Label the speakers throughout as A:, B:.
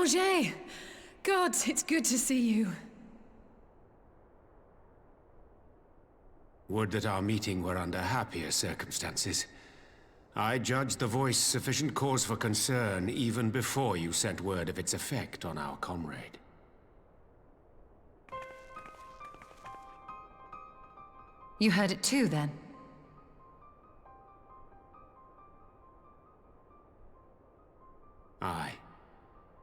A: Orianger! God, it's good to see you.
B: Would that our meeting were under happier circumstances. I judged the voice sufficient cause for concern even before you sent word of its effect on our comrade.
A: You heard it too, then?
B: Aye.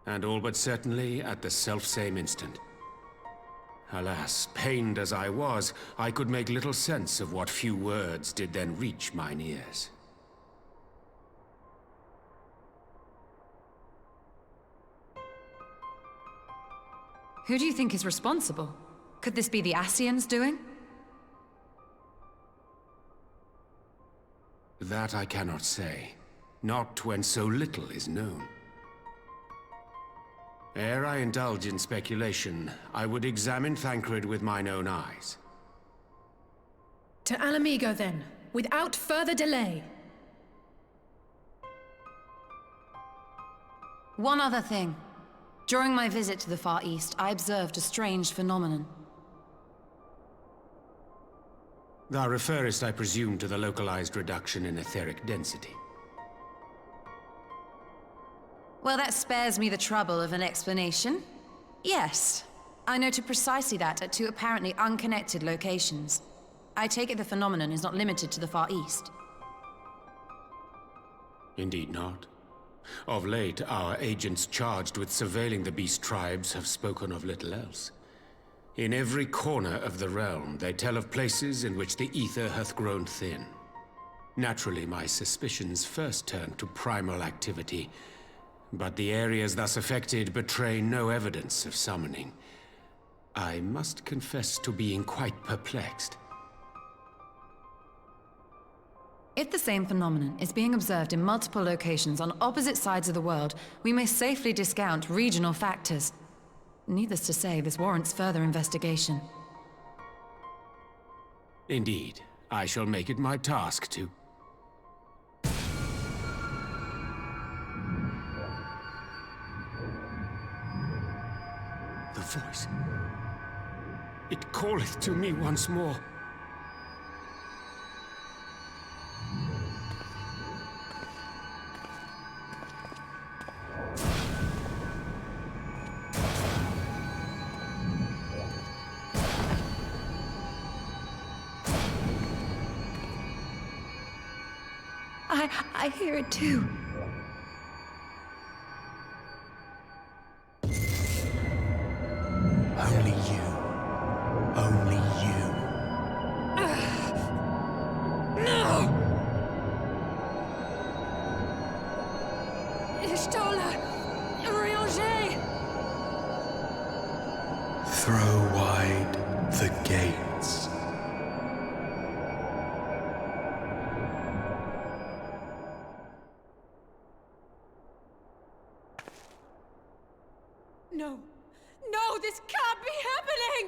B: And all but certainly at the selfsame instant. Alas, pained as I was, I could make little sense of what few words did then reach mine ears.
A: Who do you think is responsible? Could this be the Ascians doing?
B: That I cannot say. Not when so little is known. Ere I indulge in speculation, I would examine Thancred with mine own eyes.
C: To Alamigo, then, without further delay.
A: One other thing. During my visit to the Far East, I observed a strange phenomenon.
B: Thou referrest, I presume, to the localized reduction in etheric density.
A: Well, that spares me the trouble of an explanation. Yes, I noted precisely that at two apparently unconnected locations. I take it the phenomenon is not limited to the Far East.
B: Indeed not. Of late, our agents charged with surveilling the beast tribes have spoken of little else. In every corner of the realm, they tell of places in which the ether hath grown thin. Naturally, my suspicions first turned to primal activity, but the areas thus affected betray no evidence of summoning. I must confess to being quite perplexed.
A: If the same phenomenon is being observed in multiple locations on opposite sides of the world, we may safely discount regional factors. Needless to say, this warrants further investigation.
B: Indeed, I shall make it my task to... The voice. It calleth to me once more.
A: I hear it too.
D: Only you. Only you.
C: No! Ishtola! Orianger!
D: Throw wide the gates.
C: No! No, this can't be happening!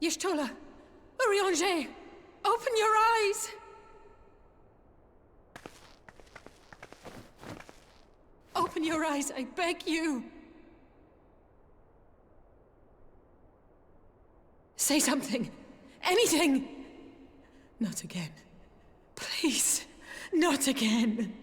C: Y'shtola! Orianger! Open your eyes! Open your eyes, I beg you! Say something! Anything! Not again. Please, not again.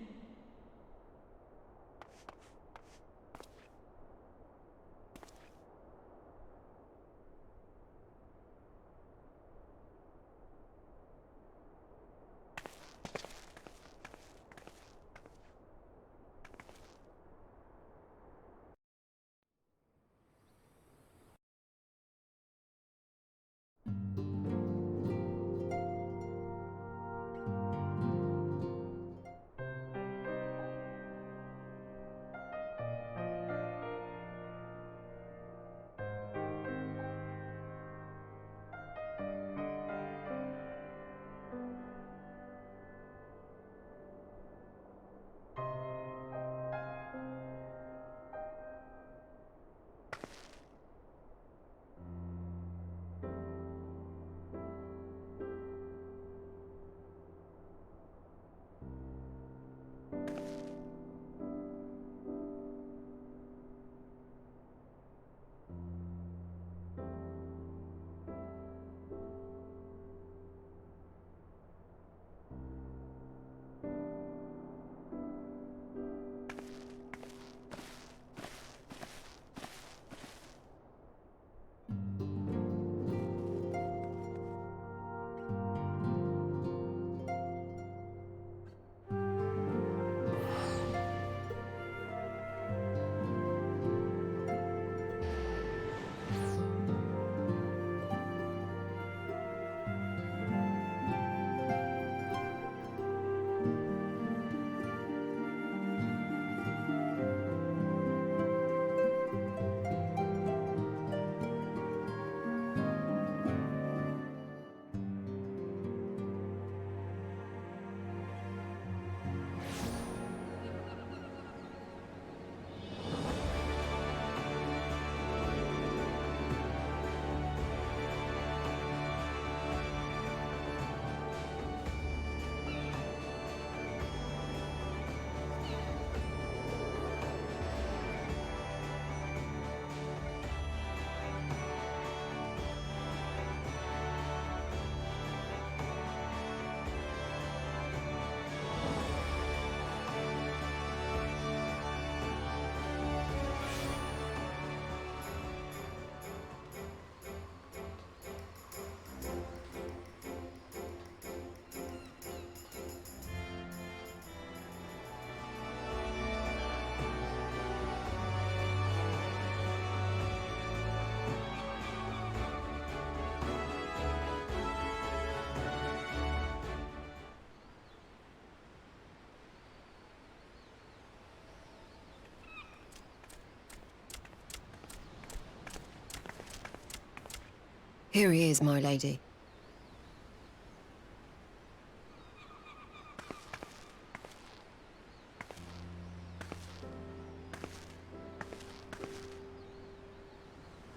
E: Here he is, my lady.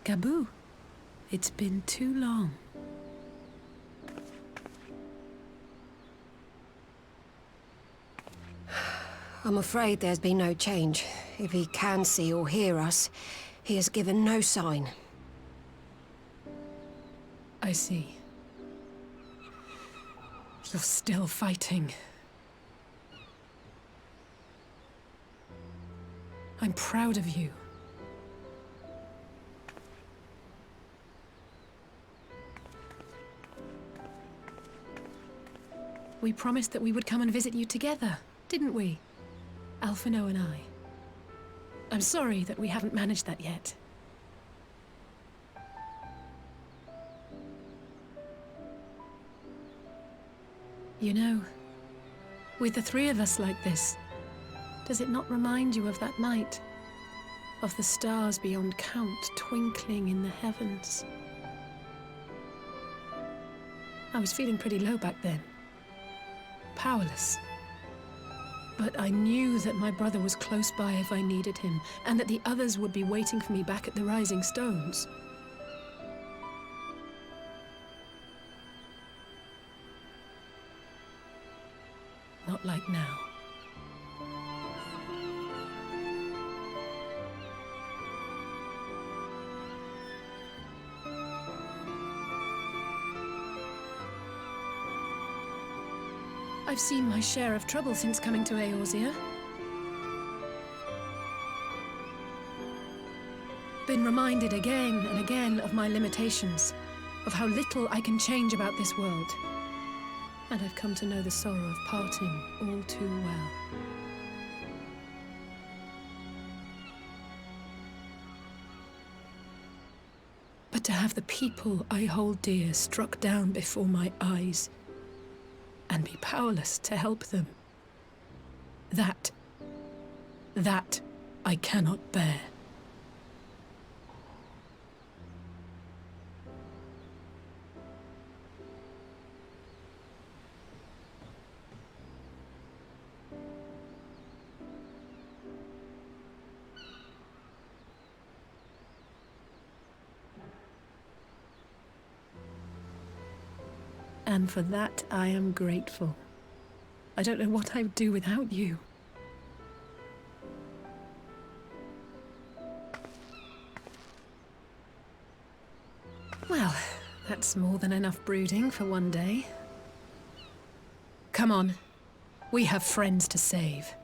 F: Gabu, it's been too long.
E: I'm afraid there's been no change. If he can see or hear us, he has given no sign.
F: I see. You're still fighting. I'm proud of you. We promised that we would come and visit you together, didn't we? Alphino and I. I'm sorry that we haven't managed that yet. You know, with the three of us like this, does it not remind you of that night? Of the stars beyond count twinkling in the heavens? I was feeling pretty low back then. Powerless. But I knew that my brother was close by if I needed him, and that the others would be waiting for me back at the Rising Stones. Not like now. I've seen my share of trouble since coming to Eorzea. Been reminded again and again of my limitations, of how little I can change about this world. And I've come to know the sorrow of parting all too well. But to have the people I hold dear struck down before my eyes, and be powerless to help them. That I cannot bear. And for that, I am grateful. I don't know what I would do without you. Well, that's more than enough brooding for one day. Come on. We have friends to save.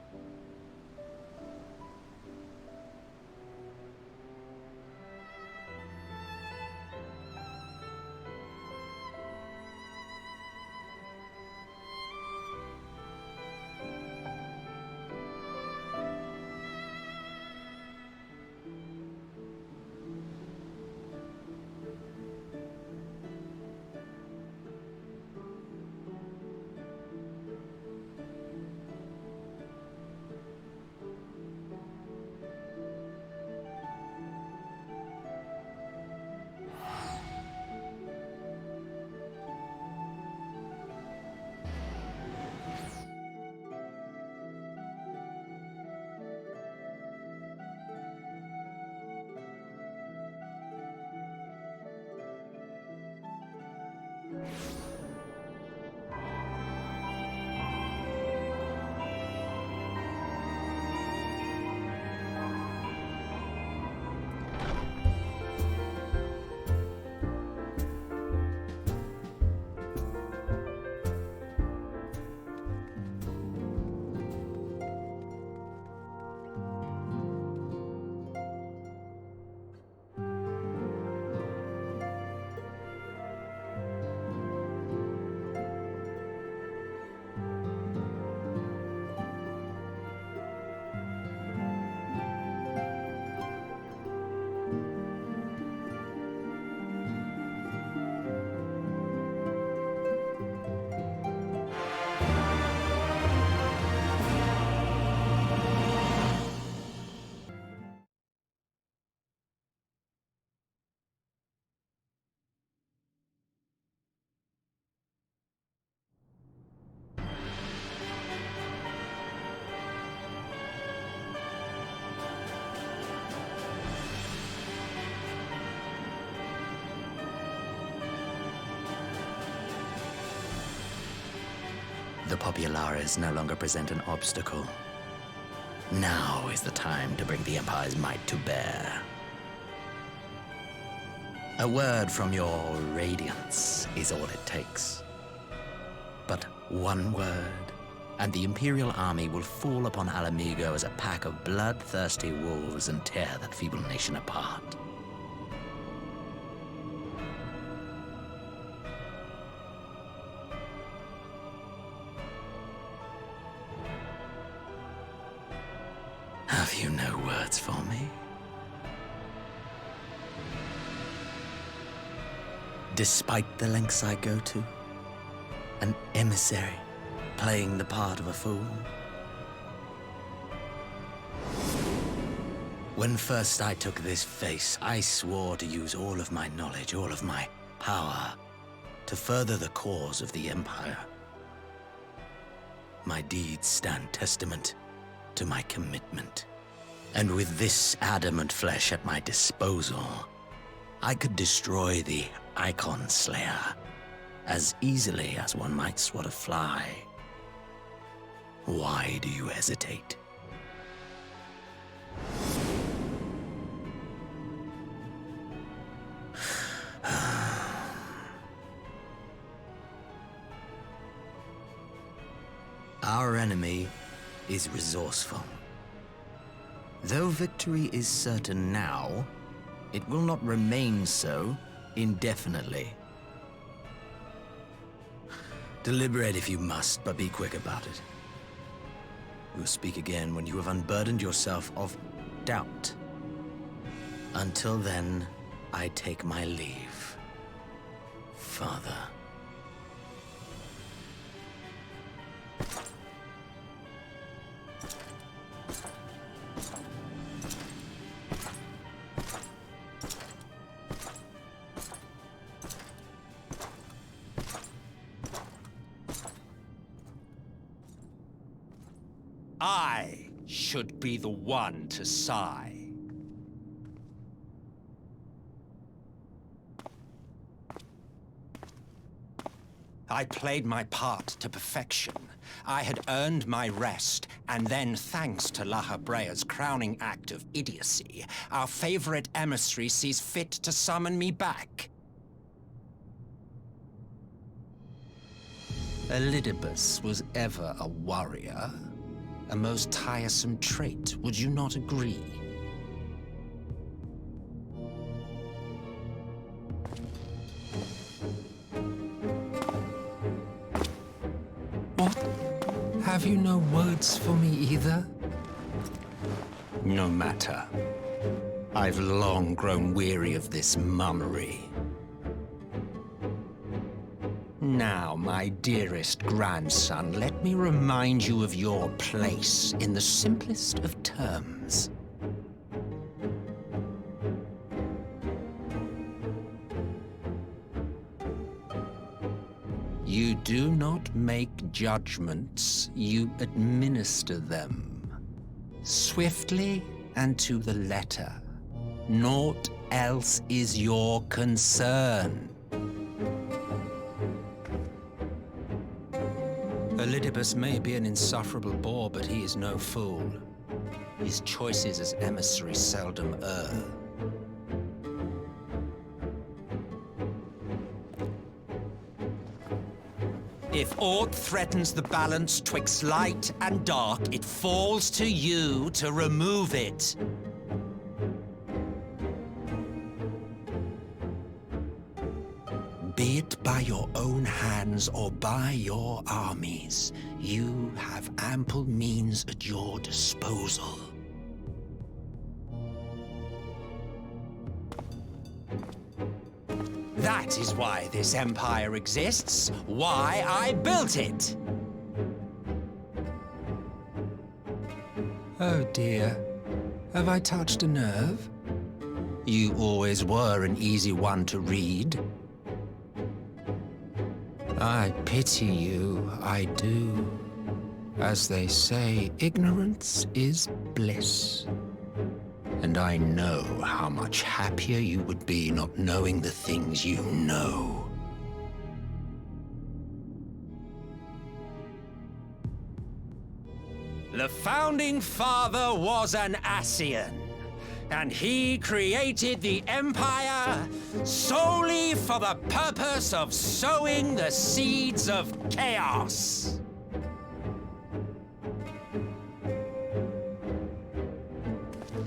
G: The populares no longer present an obstacle. Now is the time to bring the Empire's might to bear. A word from your Radiance is all it takes. But one word, and the Imperial army will fall upon Alamigo as a pack of bloodthirsty wolves and tear that feeble nation apart. Have you no words for me? Despite the lengths I go to, an emissary playing the part of a fool. When first I took this face, I swore to use all of my knowledge, all of my power, to further the cause of the Empire. My deeds stand testament to my commitment. And with this adamant flesh at my disposal, I could destroy the Icon Slayer as easily as one might swat a fly. Why do you hesitate? Our enemy is resourceful. Though victory is certain now, it will not remain so indefinitely. Deliberate if you must, but be quick about it. We will speak again when you have unburdened yourself of doubt. Until then, I take my leave, Father.
H: I should be the one to sigh. I played my part to perfection. I had earned my rest, and then, thanks to La Habrea's crowning act of idiocy, our favorite emissary sees fit to summon me back. Elidibus was ever a warrior. A most tiresome trait, would you not agree? What? Have you no words for me either? No matter. I've long grown weary of this mummery. Now, my dearest grandson, let me remind you of your place in the simplest of terms. You do not make judgments, you administer them. Swiftly and to the letter. Naught else is your concern. Elidibus may be an insufferable bore, but he is no fool. His choices as emissary seldom err. If aught threatens the balance twixt light and dark, it falls to you to remove it. Be it by your own hands or by your armies, you have ample means at your disposal. That is why this empire exists, why I built it. Oh dear, have I touched a nerve? You always were an easy one to read. I pity you, I do. As they say, ignorance is bliss. And I know how much happier you would be not knowing the things you know. The founding father was an Ascian, and he created the Empire solely for the purpose of sowing the seeds of chaos.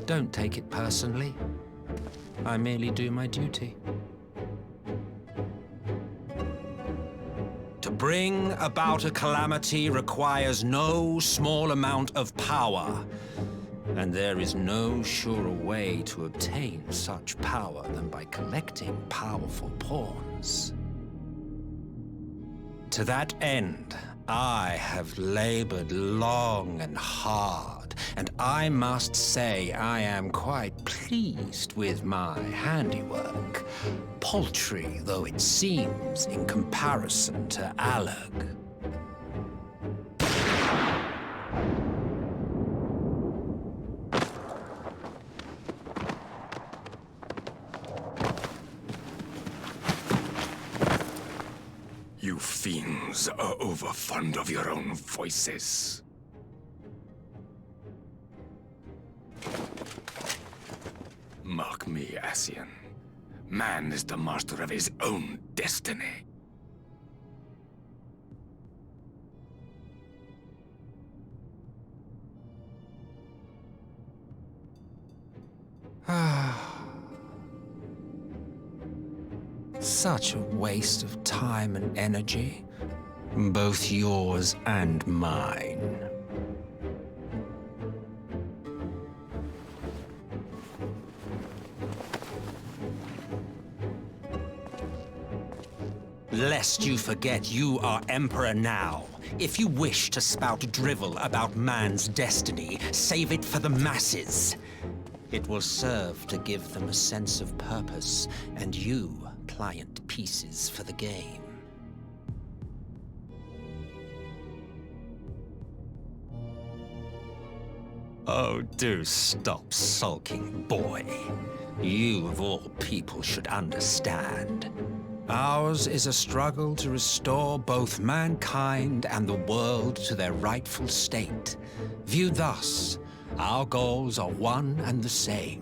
H: Don't take it personally. I merely do my duty. To bring about a calamity requires no small amount of power, and there is no surer way to obtain such power than by collecting powerful pawns. To that end, I have labored long and hard, and I must say I am quite pleased with my handiwork, paltry though it seems in comparison to Alec.
B: You fiends are overfond of your own voices. Mark me, Ascian. Man is the master of his own destiny.
H: Such a waste of time and energy, both yours and mine. Lest you forget you are Emperor now. If you wish to spout drivel about man's destiny, save it for the masses. It will serve to give them a sense of purpose, and you pliant pieces for the game. Oh, do stop sulking, boy. You, of all people, should understand. Ours is a struggle to restore both mankind and the world to their rightful state. Viewed thus, our goals are one and the same.